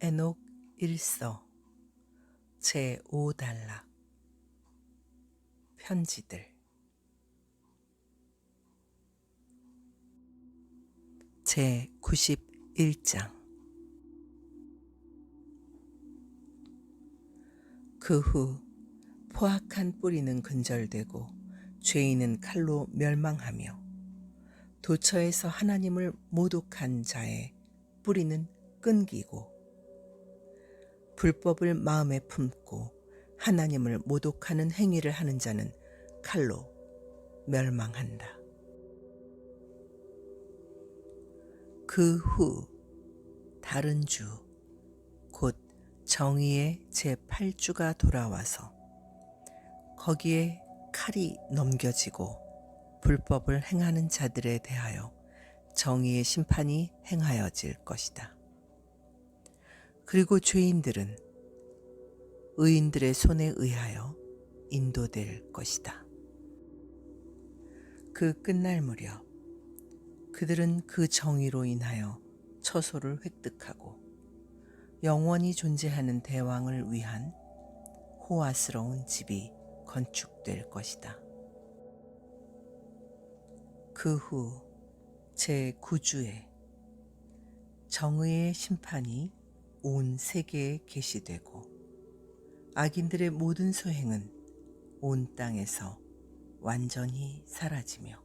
에녹 일서 제5단락 편지들 제91장 그 후 포악한 뿌리는 근절되고 죄인은 칼로 멸망하며 도처에서 하나님을 모독한 자의 뿌리는 끊기고 불법을 마음에 품고 하나님을 모독하는 행위를 하는 자는 칼로 멸망한다. 그 후 다른 주 곧 정의의 제8주가 돌아와서 거기에 칼이 넘겨지고 불법을 행하는 자들에 대하여 정의의 심판이 행하여질 것이다. 그리고 죄인들은 의인들의 손에 의하여 인도될 것이다. 그 끝날 무렵 그들은 그 정의로 인하여 처소를 획득하고 영원히 존재하는 대왕을 위한 호화스러운 집이 건축될 것이다. 그 후 제9주에 정의의 심판이 온 세계에 계시되고 악인들의 모든 소행은 온 땅에서 완전히 사라지며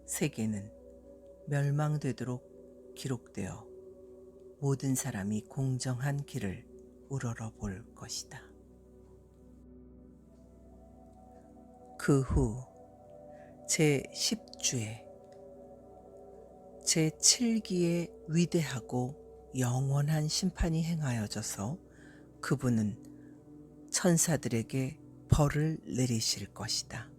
세계는 멸망되도록 기록되어 모든 사람이 공정한 길을 우러러 볼 것이다. 그 후 제10주에 제7기의 위대하고 영원한 심판이 행하여져서 그분은 천사들에게 벌을 내리실 것이다.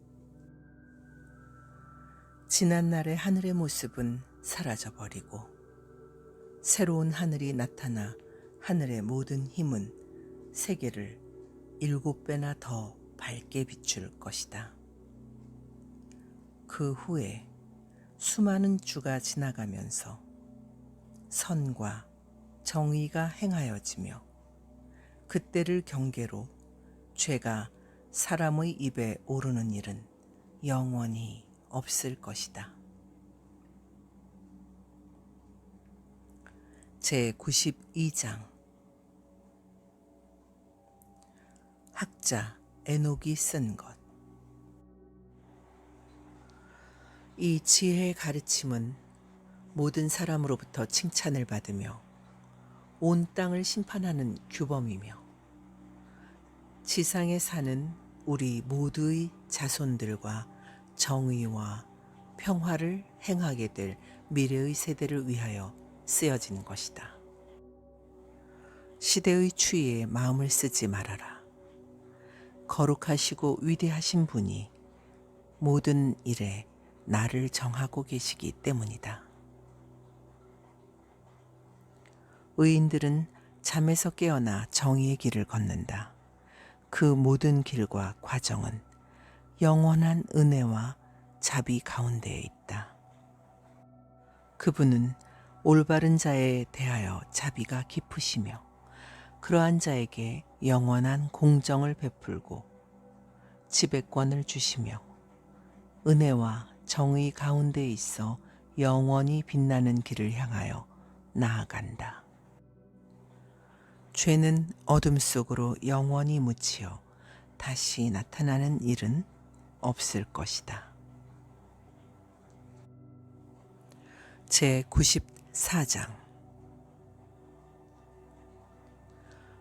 지난날의 하늘의 모습은 사라져버리고 새로운 하늘이 나타나 하늘의 모든 힘은 세계를 7배나 더 밝게 비출 것이다. 그 후에 수많은 주가 지나가면서 선과 정의가 행하여지며 그때를 경계로 죄가 사람의 입에 오르는 일은 영원히 없을 것이다. 제92장 학자 에녹이 쓴 것. 이 지혜의 가르침은 모든 사람으로부터 칭찬을 받으며 온 땅을 심판하는 규범이며 지상에 사는 우리 모두의 자손들과 정의와 평화를 행하게 될 미래의 세대를 위하여 쓰여진 것이다. 시대의 추위에 마음을 쓰지 말아라. 거룩하시고 위대하신 분이 모든 일에 나를 정하고 계시기 때문이다. 의인들은 잠에서 깨어나 정의의 길을 걷는다. 그 모든 길과 과정은 영원한 은혜와 자비 가운데에 있다. 그분은 올바른 자에 대하여 자비가 깊으시며 그러한 자에게 영원한 공정을 베풀고 지배권을 주시며 은혜와 정의 가운데 있어 영원히 빛나는 길을 향하여 나아간다. 죄는 어둠 속으로 영원히 묻히어 다시 나타나는 일은 없을 것이다. 제94장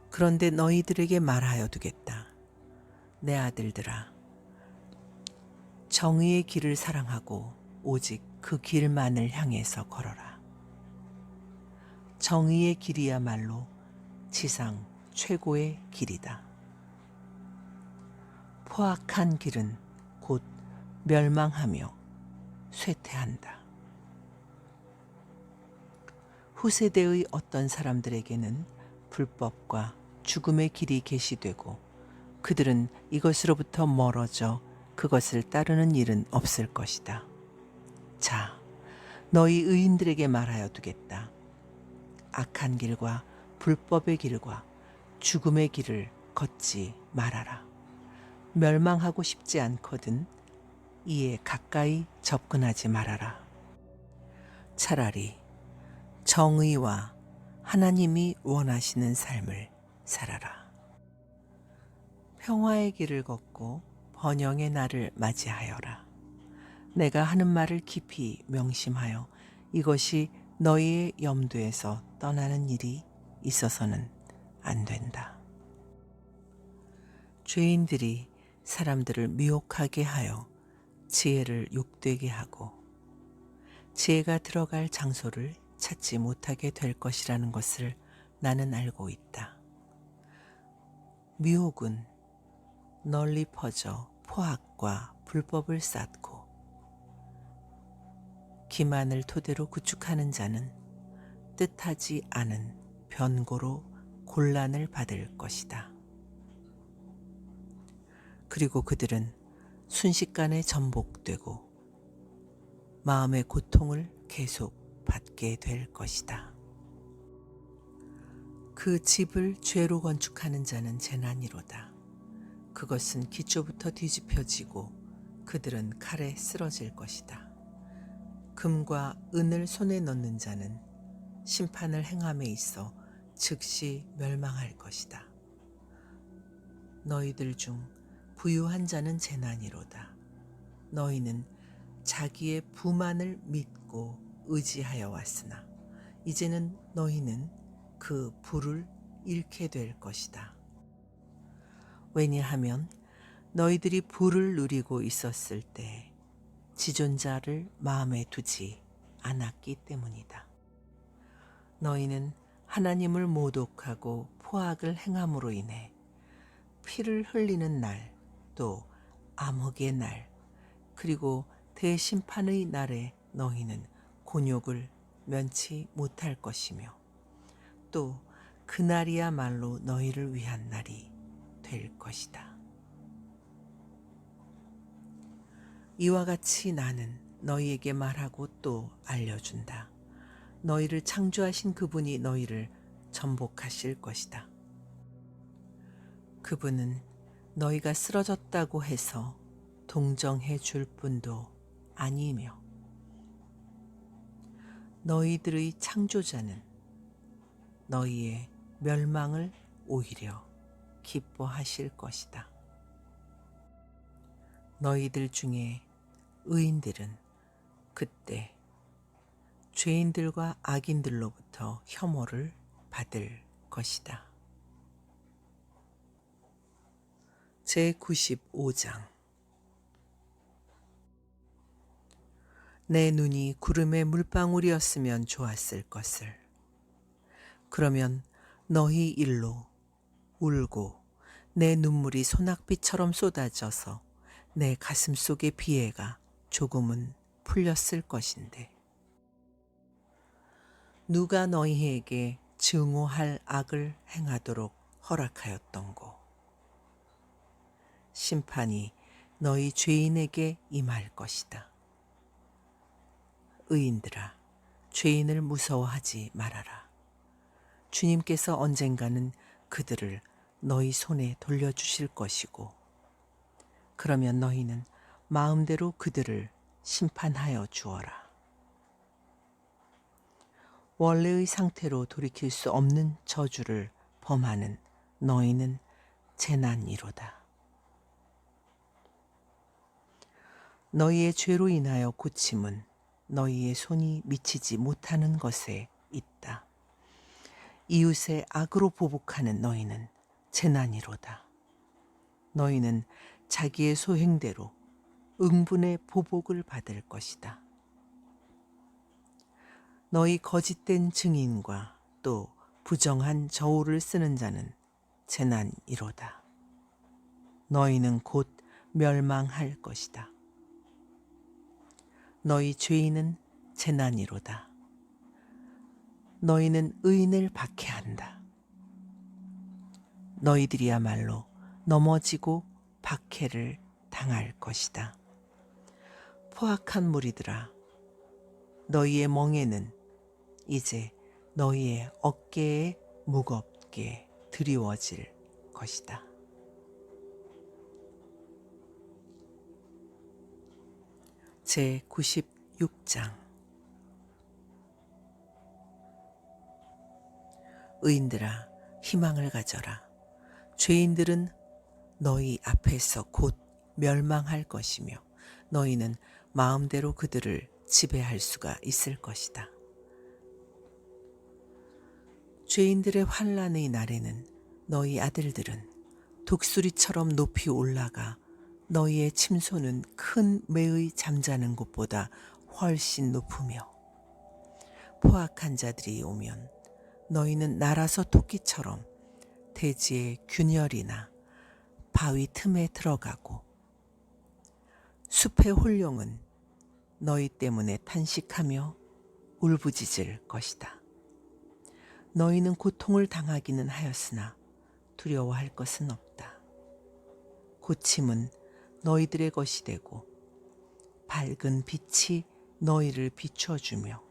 그런데 너희들에게 말하여 두겠다. 내 아들들아, 정의의 길을 사랑하고 오직 그 길만을 향해서 걸어라. 정의의 길이야말로 지상 최고의 길이다. 포악한 길은 곧 멸망하며 쇠퇴한다. 후세대의 어떤 사람들에게는 불법과 죽음의 길이 계시되고 그들은 이것으로부터 멀어져 그것을 따르는 일은 없을 것이다. 자, 너희 의인들에게 말하여 두겠다. 악한 길과 불법의 길과 죽음의 길을 걷지 말아라. 멸망하고 싶지 않거든 이에 가까이 접근하지 말아라. 차라리 정의와 하나님이 원하시는 삶을 살아라. 평화의 길을 걷고 번영의 날을 맞이하여라. 내가 하는 말을 깊이 명심하여 이것이 너희의 염두에서 떠나는 일이 있어서는 안 된다. 죄인들이 사람들을 미혹하게 하여 지혜를 욕되게 하고 지혜가 들어갈 장소를 찾지 못하게 될 것이라는 것을 나는 알고 있다. 미혹은 널리 퍼져 포악과 불법을 쌓고 기만을 토대로 구축하는 자는 뜻하지 않은 변고로 곤란을 받을 것이다. 그리고 그들은 순식간에 전복되고 마음의 고통을 계속 받게 될 것이다. 그 집을 죄로 건축하는 자는 재난이로다. 그것은 기초부터 뒤집혀지고 그들은 칼에 쓰러질 것이다. 금과 은을 손에 넣는 자는 심판을 행함에 있어 즉시 멸망할 것이다. 너희들 중 부유한 자는 재난이로다. 너희는 자기의 부만을 믿고 의지하여 왔으나 이제는 너희는 그 부를 잃게 될 것이다. 왜냐하면 너희들이 부를 누리고 있었을 때 지존자를 마음에 두지 않았기 때문이다. 너희는 하나님을 모독하고 포악을 행함으로 인해 피를 흘리는 날, 또 암흑의 날, 그리고 대심판의 날에 너희는 곤욕을 면치 못할 것이며 또 그날이야말로 너희를 위한 날이 될 것이다. 이와 같이 나는 너희에게 말하고 또 알려준다. 너희를 창조하신 그분이 너희를 전복하실 것이다. 그분은 너희가 쓰러졌다고 해서 동정해 줄 뿐도 아니며 너희들의 창조자는 너희의 멸망을 오히려 기뻐하실 것이다. 너희들 중에 의인들은 그때 죄인들과 악인들로부터 혐오를 받을 것이다. 제95장 내 눈이 구름의 물방울이었으면 좋았을 것을. 그러면 너희 일로 울고 내 눈물이 소낙비처럼 쏟아져서 내 가슴 속의 비애가 조금은 풀렸을 것인데 누가 너희에게 증오할 악을 행하도록 허락하였던고. 심판이 너희 죄인에게 임할 것이다. 의인들아, 죄인을 무서워하지 말아라. 주님께서 언젠가는 그들을 너희 손에 돌려주실 것이고 그러면 너희는 마음대로 그들을 심판하여 주어라. 원래의 상태로 돌이킬 수 없는 저주를 범하는 너희는 재난이로다. 너희의 죄로 인하여 고침은 너희의 손이 미치지 못하는 것에 있다. 이웃의 악으로 보복하는 너희는 재난이로다. 너희는 자기의 소행대로 응분의 보복을 받을 것이다. 너희 거짓된 증인과 또 부정한 저울을 쓰는 자는 재난이로다. 너희는 곧 멸망할 것이다. 너희 죄인은 재난이로다. 너희는 의인을 박해한다. 너희들이야말로 넘어지고 박해를 당할 것이다. 포악한 무리들아, 너희의 멍에는 이제 너희의 어깨에 무겁게 드리워질 것이다. 제96장 의인들아 희망을 가져라. 죄인들은 너희 앞에서 곧 멸망할 것이며 너희는 마음대로 그들을 지배할 수가 있을 것이다. 죄인들의 환난의 날에는 너희 아들들은 독수리처럼 높이 올라가 너희의 침소는 큰 매의 잠자는 곳보다 훨씬 높으며 포악한 자들이 오면 너희는 날아서 토끼처럼 대지의 균열이나 바위 틈에 들어가고 숲의 홀령은 너희 때문에 탄식하며 울부짖을 것이다. 너희는 고통을 당하기는 하였으나 두려워할 것은 없다. 고침은 너희들의 것이 되고 밝은 빛이 너희를 비춰주며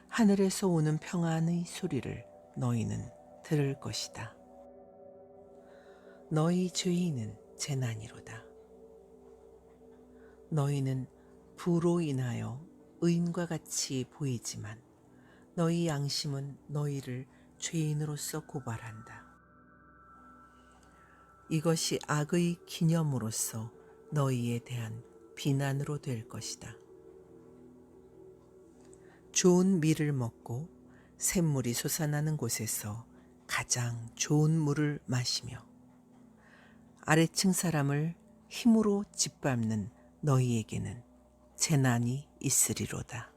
하늘에서 오는 평안의 소리를 너희는 들을 것이다. 너희 죄인은 재난이로다. 너희는 부로 인하여 의인과 같이 보이지만 너희 양심은 너희를 죄인으로서 고발한다. 이것이 악의 기념으로서 너희에 대한 비난으로 될 것이다. 좋은 밀을 먹고 샘물이 솟아나는 곳에서 가장 좋은 물을 마시며 아래층 사람을 힘으로 짓밟는 너희에게는 재난이 있으리로다.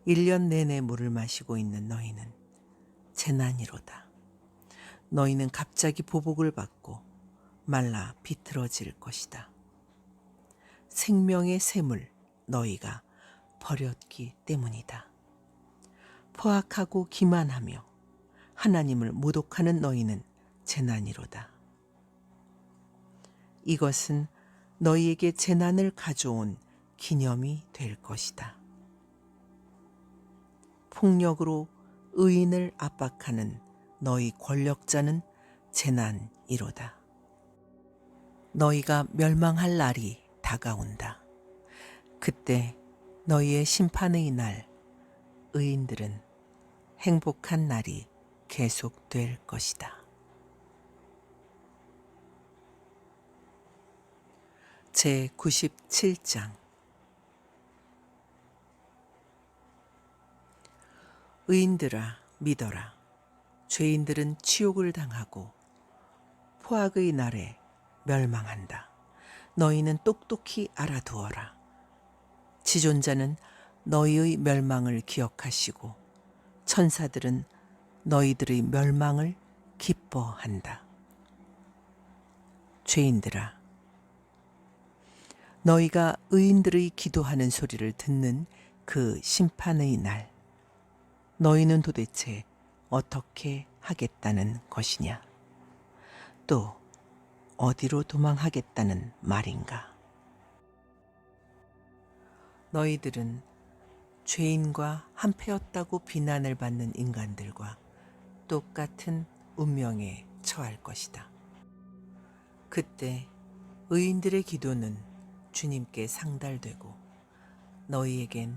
1년 내내 물을 마시고 있는 너희는 재난이로다. 너희는 갑자기 보복을 받고 말라 비틀어질 것이다. 생명의 샘을 너희가 버렸기 때문이다. 포악하고 기만하며 하나님을 모독하는 너희는 재난이로다. 이것은 너희에게 재난을 가져온 기념이 될 것이다. 폭력으로 의인을 압박하는 너희 권력자는 재난이로다. 너희가 멸망할 날이 다가온다. 그때 너희의 심판의 날, 의인들은 행복한 날이 계속될 것이다. 제97장 의인들아 믿어라. 죄인들은 치욕을 당하고 포악의 날에 멸망한다. 너희는 똑똑히 알아두어라. 지존자는 너희의 멸망을 기억하시고 천사들은 너희들의 멸망을 기뻐한다. 죄인들아, 너희가 의인들의 기도하는 소리를 듣는 그 심판의 날, 너희는 도대체 어떻게 하겠다는 것이냐? 또 어디로 도망하겠다는 말인가? 너희들은 죄인과 한패였다고 비난을 받는 인간들과 똑같은 운명에 처할 것이다. 그때 의인들의 기도는 주님께 상달되고 너희에겐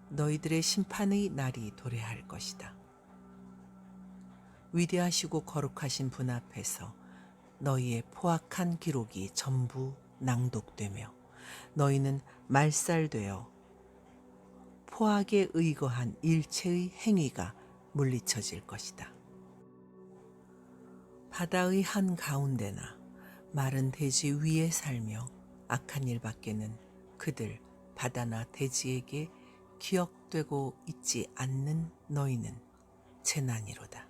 너희들의 심판의 날이 도래할 것이다. 위대하시고 거룩하신 분 앞에서 너희의 포악한 기록이 전부 낭독되며 너희는 말살되어 포악에 의거한 일체의 행위가 물리쳐질 것이다. 바다의 한 가운데나 마른 대지 위에 살며 악한 일밖에는 그들 바다나 대지에게 기억되고 있지 않는 너희는 재난이로다.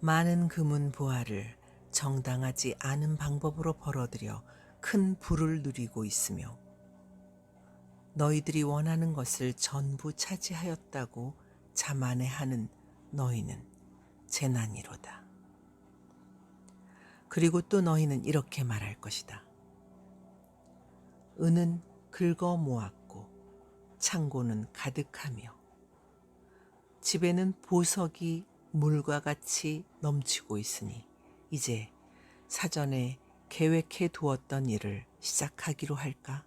많은 금은 보화를 정당하지 않은 방법으로 벌어들여 큰 부를 누리고 있으며 너희들이 원하는 것을 전부 차지하였다고 자만해하는 너희는 재난이로다. 그리고 또 너희는 이렇게 말할 것이다. 은은 긁어 모았고 창고는 가득하며 집에는 보석이 물과 같이 넘치고 있으니 이제 사전에 계획해 두었던 일을 시작하기로 할까?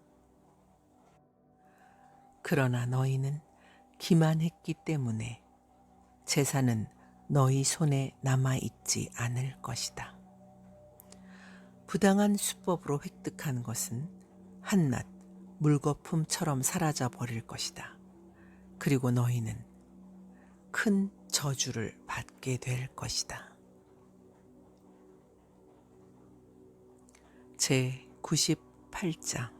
그러나 너희는 기만했기 때문에 재산은 너희 손에 남아있지 않을 것이다. 부당한 수법으로 획득한 것은 한낱 물거품처럼 사라져 버릴 것이다. 그리고 너희는 큰 저주를 받게 될 것이다. 제 98장.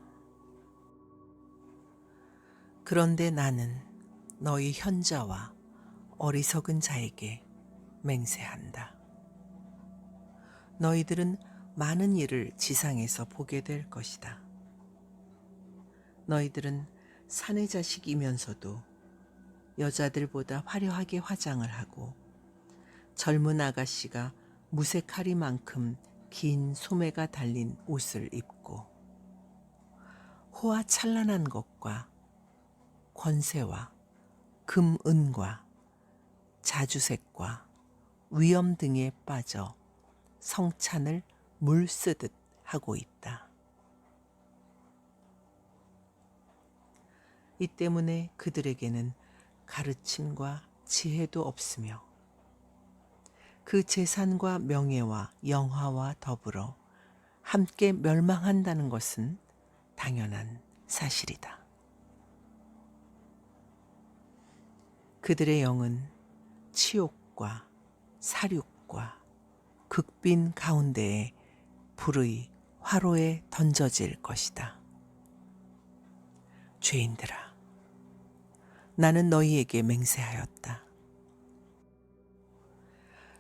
그런데 나는 너희 현자와 어리석은 자에게 맹세한다. 너희들은 많은 일을 지상에서 보게 될 것이다. 너희들은 사내 자식이면서도 여자들보다 화려하게 화장을 하고 젊은 아가씨가 무쇠칼이만큼 긴 소매가 달린 옷을 입고 호화찬란한 것과 권세와 금은과 자주색과 위엄 등에 빠져 성찬을 물쓰듯 하고 있다. 이 때문에 그들에게는 가르침과 지혜도 없으며 그 재산과 명예와 영화와 더불어 함께 멸망한다는 것은 당연한 사실이다. 그들의 영은 치욕과 사륙과 극빈 가운데에 불의 화로에 던져질 것이다. 죄인들아, 나는 너희에게 맹세하였다.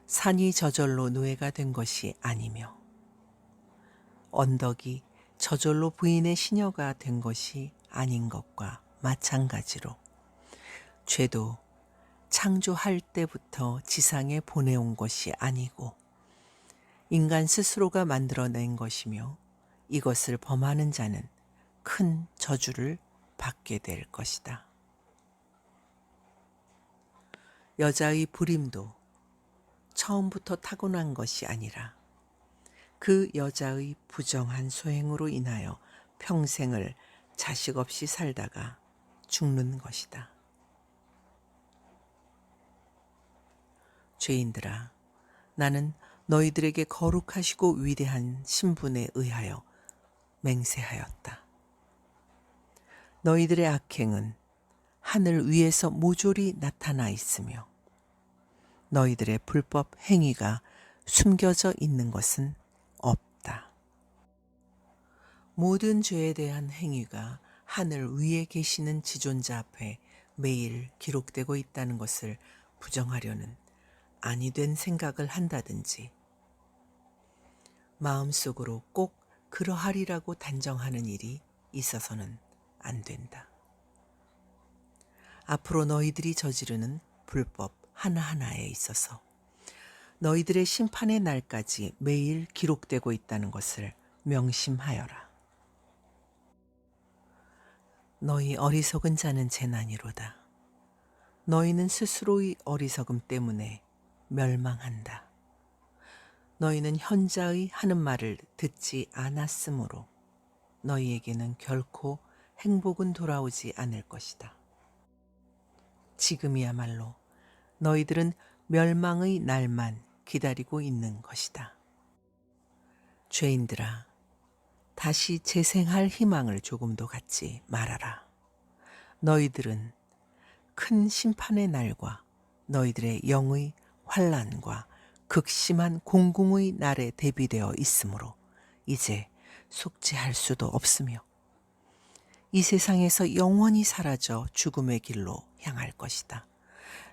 산이 저절로 노예가 된 것이 아니며 언덕이 저절로 부인의 시녀가 된 것이 아닌 것과 마찬가지로 죄도 창조할 때부터 지상에 보내온 것이 아니고 인간 스스로가 만들어낸 것이며 이것을 범하는 자는 큰 저주를 받게 될 것이다. 여자의 불임도 처음부터 타고난 것이 아니라 그 여자의 부정한 소행으로 인하여 평생을 자식 없이 살다가 죽는 것이다. 죄인들아, 나는 너희들에게 거룩하시고 위대한 신분에 의하여 맹세하였다. 너희들의 악행은 하늘 위에서 모조리 나타나 있으며 너희들의 불법 행위가 숨겨져 있는 것은 없다. 모든 죄에 대한 행위가 하늘 위에 계시는 지존자 앞에 매일 기록되고 있다는 것을 부정하려는 아니 된 생각을 한다든지 마음속으로 꼭 그러하리라고 단정하는 일이 있어서는 안 된다. 앞으로 너희들이 저지르는 불법 하나하나에 있어서 너희들의 심판의 날까지 매일 기록되고 있다는 것을 명심하여라. 너희 어리석은 자는 재난이로다. 너희는 스스로의 어리석음 때문에 멸망한다. 너희는 현자의 하는 말을 듣지 않았으므로 너희에게는 결코 행복은 돌아오지 않을 것이다. 지금이야말로 너희들은 멸망의 날만 기다리고 있는 것이다. 죄인들아, 다시 재생할 희망을 조금도 갖지 말아라. 너희들은 큰 심판의 날과 너희들의 영의 환난과 극심한 공궁의 날에 대비되어 있으므로 이제 속죄할 수도 없으며 이 세상에서 영원히 사라져 죽음의 길로 향할 것이다.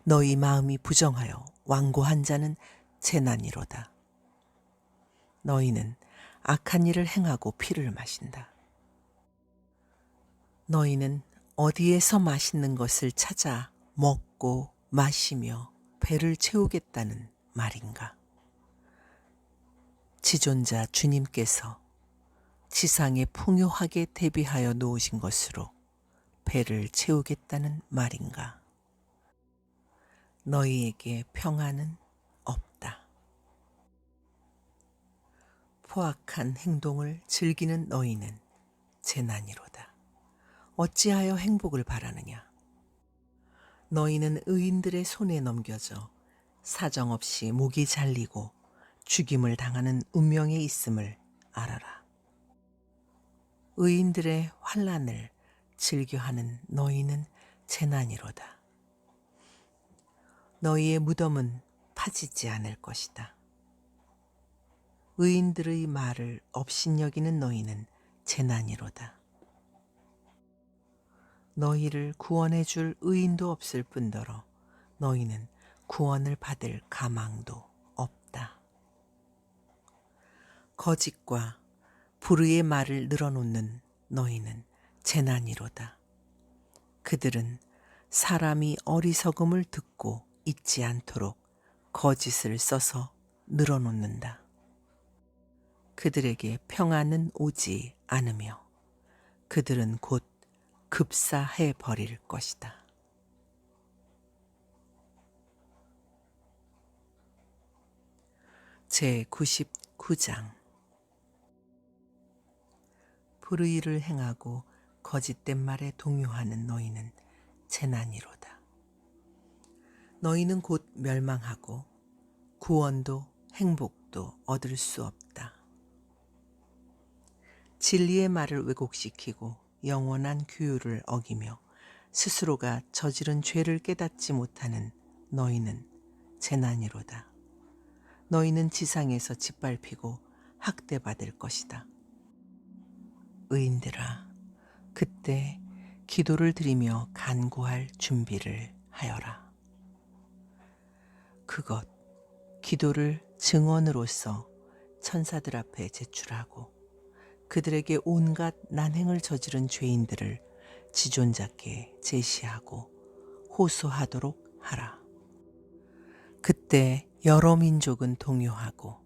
너희 마음이 부정하여 완고한 자는 재난이로다. 너희는 악한 일을 행하고 피를 마신다. 너희는 어디에서 맛있는 것을 찾아 먹고 마시며 배를 채우겠다는 말인가? 지존자 주님께서 지상에 풍요하게 대비하여 놓으신 것으로 배를 채우겠다는 말인가? 너희에게 평안은 없다. 포악한 행동을 즐기는 너희는 재난이로다. 어찌하여 행복을 바라느냐? 너희는 의인들의 손에 넘겨져 사정없이 목이 잘리고 죽임을 당하는 운명에 있음을 알아라. 의인들의 환난을 즐겨하는 너희는 재난이로다. 너희의 무덤은 파지지 않을 것이다. 의인들의 말을 업신여기는 너희는 재난이로다. 너희를 구원해 줄 의인도 없을 뿐더러 너희는 구원을 받을 가망도 없다. 거짓과 불의의 말을 늘어놓는 너희는 재난이로다. 그들은 사람이 어리석음을 듣고 잊지 않도록 거짓을 써서 늘어놓는다. 그들에게 평안은 오지 않으며 그들은 곧 급사해 버릴 것이다. 제99장 불의를 행하고 거짓된 말에 동요하는 너희는 재난이로다. 너희는 곧 멸망하고 구원도 행복도 얻을 수 없다. 진리의 말을 왜곡시키고 영원한 규율을 어기며 스스로가 저지른 죄를 깨닫지 못하는 너희는 재난이로다. 너희는 지상에서 짓밟히고 학대받을 것이다. 의인들아, 그때 기도를 드리며 간구할 준비를 하여라. 그것, 기도를 증언으로서 천사들 앞에 제출하고 그들에게 온갖 난행을 저지른 죄인들을 지존자께 제시하고 호소하도록 하라. 그때 여러 민족은 동요하고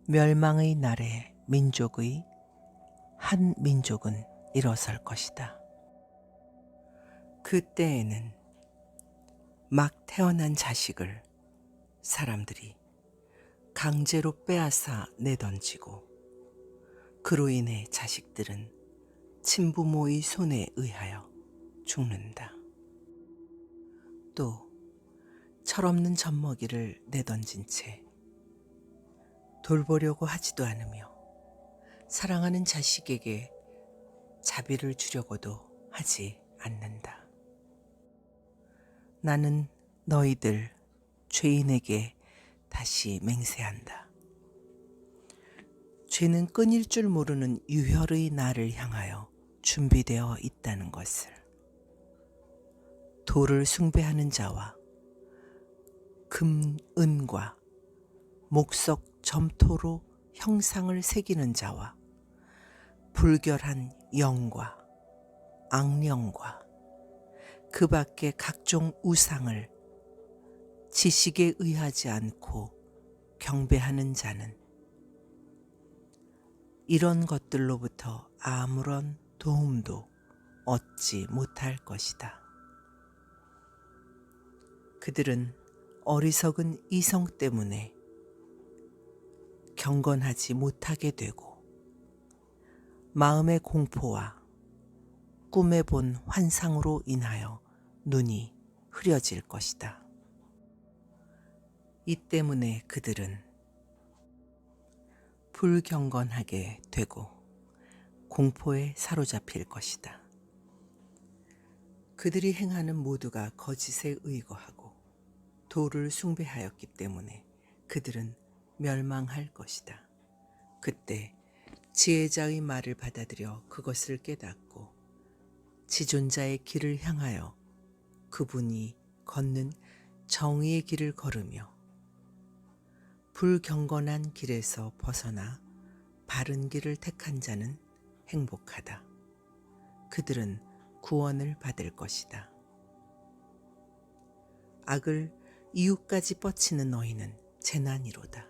멸망의 날에 민족의 한 민족은 일어설 것이다. 그때에는 막 태어난 자식을 사람들이 강제로 빼앗아 내던지고 그로 인해 자식들은 친부모의 손에 의하여 죽는다. 또 철없는 젖먹이를 내던진 채 돌보려고 하지도 않으며 사랑하는 자식에게 자비를 주려고도 하지 않는다. 나는 너희들 죄인에게 다시 맹세한다. 죄는 끊일 줄 모르는 유혈의 날을 향하여 준비되어 있다는 것을. 돌을 숭배하는 자와 금, 은과 목석, 점토로 형상을 새기는 자와 불결한 영과 악령과 그 밖의 각종 우상을 지식에 의하지 않고 경배하는 자는 이런 것들로부터 아무런 도움도 얻지 못할 것이다. 그들은 어리석은 이성 때문에 경건하지 못하게 되고 마음의 공포와 꿈에 본 환상으로 인하여 눈이 흐려질 것이다. 이 때문에 그들은 불경건하게 되고 공포에 사로잡힐 것이다. 그들이 행하는 모두가 거짓에 의거하고 돌을 숭배하였기 때문에 그들은 멸망할 것이다. 그때 지혜자의 말을 받아들여 그것을 깨닫고 지존자의 길을 향하여 그분이 걷는 정의의 길을 걸으며 불경건한 길에서 벗어나 바른 길을 택한 자는 행복하다. 그들은 구원을 받을 것이다. 악을 이웃까지 뻗치는 너희는 재난이로다.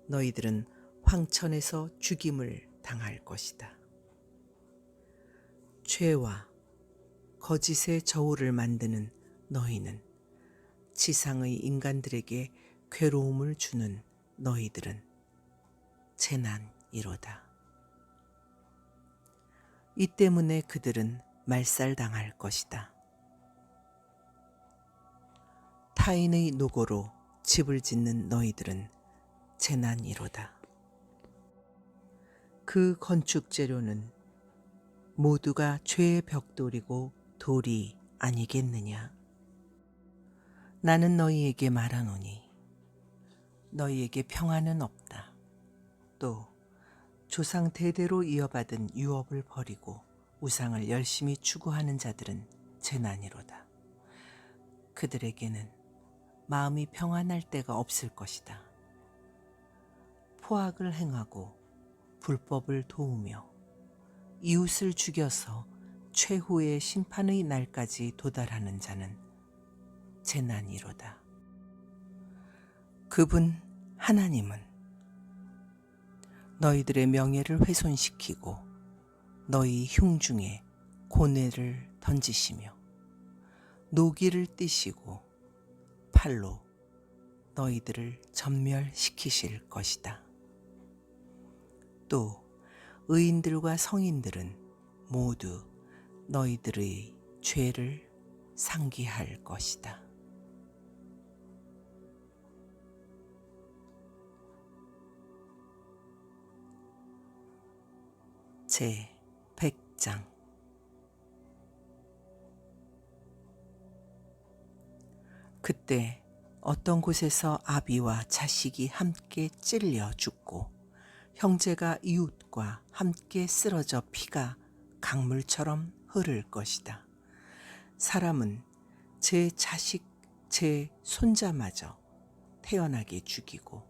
너희들은 황천에서 죽임을 당할 것이다. 죄와 거짓의 저울을 만드는 너희는 지상의 인간들에게 괴로움을 주는 너희들은 재난이로다. 이 때문에 그들은 말살당할 것이다. 타인의 노고로 집을 짓는 너희들은 재난이로다. 그 건축 재료는 모두가 죄의 벽돌이고 돌이 아니겠느냐. 나는 너희에게 말하노니 너희에게 평안은 없다. 또 조상 대대로 이어받은 유업을 버리고 우상을 열심히 추구하는 자들은 재난이로다. 그들에게는 마음이 평안할 때가 없을 것이다. 포악을 행하고 불법을 도우며 이웃을 죽여서 최후의 심판의 날까지 도달하는 자는 재난이로다. 그분 하나님은 너희들의 명예를 훼손시키고 너희 흉중에 고뇌를 던지시며 노기를 띠시고 팔로 너희들을 전멸시키실 것이다. 또 의인들과 성인들은 모두 너희들의 죄를 상기할 것이다. 제 100장. 그때 어떤 곳에서 아비와 자식이 함께 찔려 죽고 형제가 이웃과 함께 쓰러져 피가 강물처럼 흐를 것이다. 사람은 제 자식, 제 손자마저 태연하게 죽이고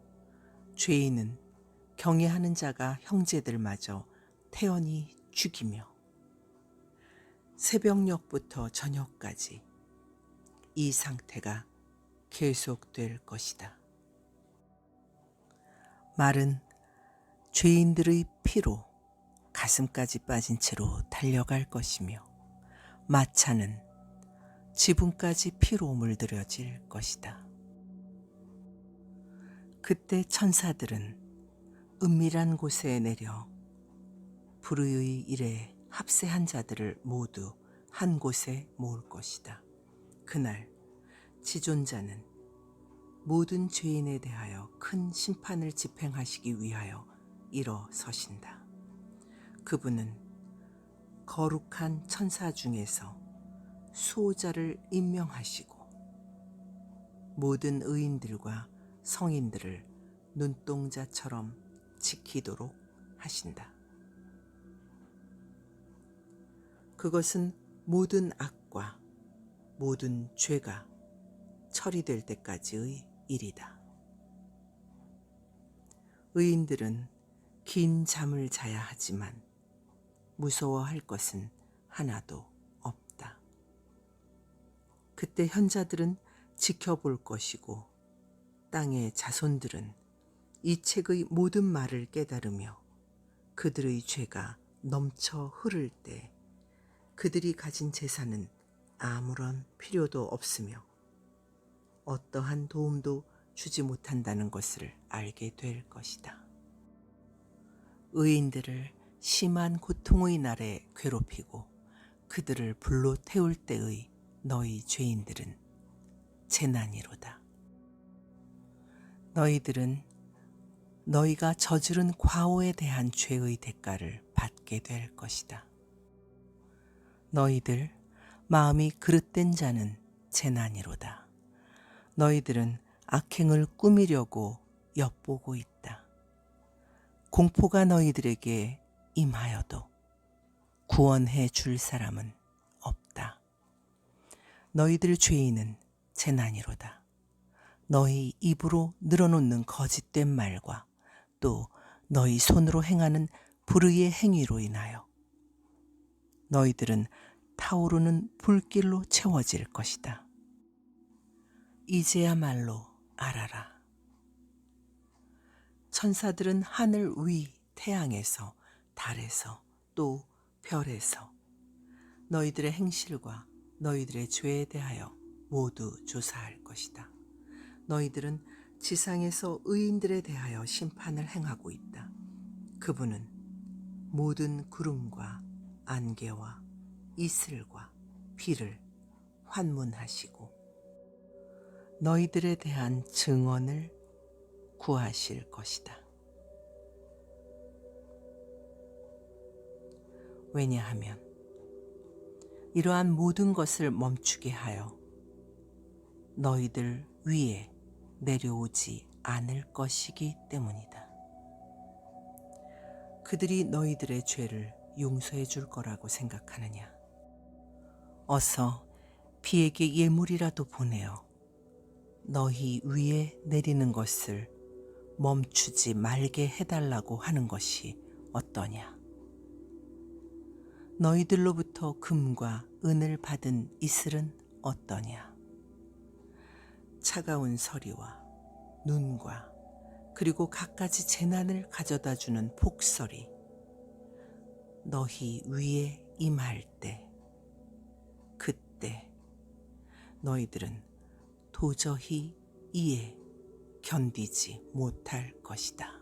죄인은 경외하는 자가 형제들마저 태연히 죽이며 새벽녘부터 저녁까지 이 상태가 계속될 것이다. 말은 죄인들의 피로 가슴까지 빠진 채로 달려갈 것이며 마차는 지붕까지 피로 물들여질 것이다. 그때 천사들은 은밀한 곳에 내려 불의의 일에 합세한 자들을 모두 한 곳에 모을 것이다. 그날 지존자는 모든 죄인에 대하여 큰 심판을 집행하시기 위하여 일어서신다. 그분은 거룩한 천사 중에서 수호자를 임명하시고 모든 의인들과 성인들을 눈동자처럼 지키도록 하신다. 그것은 모든 악과 모든 죄가 처리될 때까지의 일이다. 의인들은 긴 잠을 자야 하지만 무서워할 것은 하나도 없다. 그때 현자들은 지켜볼 것이고 땅의 자손들은 이 책의 모든 말을 깨달으며 그들의 죄가 넘쳐 흐를 때 그들이 가진 재산은 아무런 필요도 없으며 어떠한 도움도 주지 못한다는 것을 알게 될 것이다. 의인들을 심한 고통의 날에 괴롭히고 그들을 불로 태울 때의 너희 죄인들은 재난이로다. 너희들은 너희가 저지른 과오에 대한 죄의 대가를 받게 될 것이다. 너희들 마음이 그릇된 자는 재난이로다. 너희들은 악행을 꾸미려고 엿보고 있다. 공포가 너희들에게 임하여도 구원해 줄 사람은 없다. 너희들 죄인은 재난이로다. 너희 입으로 늘어놓는 거짓된 말과 또 너희 손으로 행하는 불의의 행위로 인하여 너희들은 타오르는 불길로 채워질 것이다. 이제야말로 알아라. 천사들은 하늘 위 태양에서 달에서 또 별에서 너희들의 행실과 너희들의 죄에 대하여 모두 조사할 것이다. 너희들은 지상에서 의인들에 대하여 심판을 행하고 있다. 그분은 모든 구름과 안개와 이슬과 비를 환문하시고 너희들에 대한 증언을 구하실 것이다. 왜냐하면 이러한 모든 것을 멈추게 하여 너희들 위에 내려오지 않을 것이기 때문이다. 그들이 너희들의 죄를 용서해 줄 거라고 생각하느냐? 어서 비에게 예물이라도 보내어 너희 위에 내리는 것을 멈추지 말게 해달라고 하는 것이 어떠냐? 너희들로부터 금과 은을 받은 이슬은 어떠냐? 차가운 서리와 눈과 그리고 갖가지 재난을 가져다 주는 폭설이 너희 위에 임할 때, 그때 너희들은 도저히 이에 견디지 못할 것이다.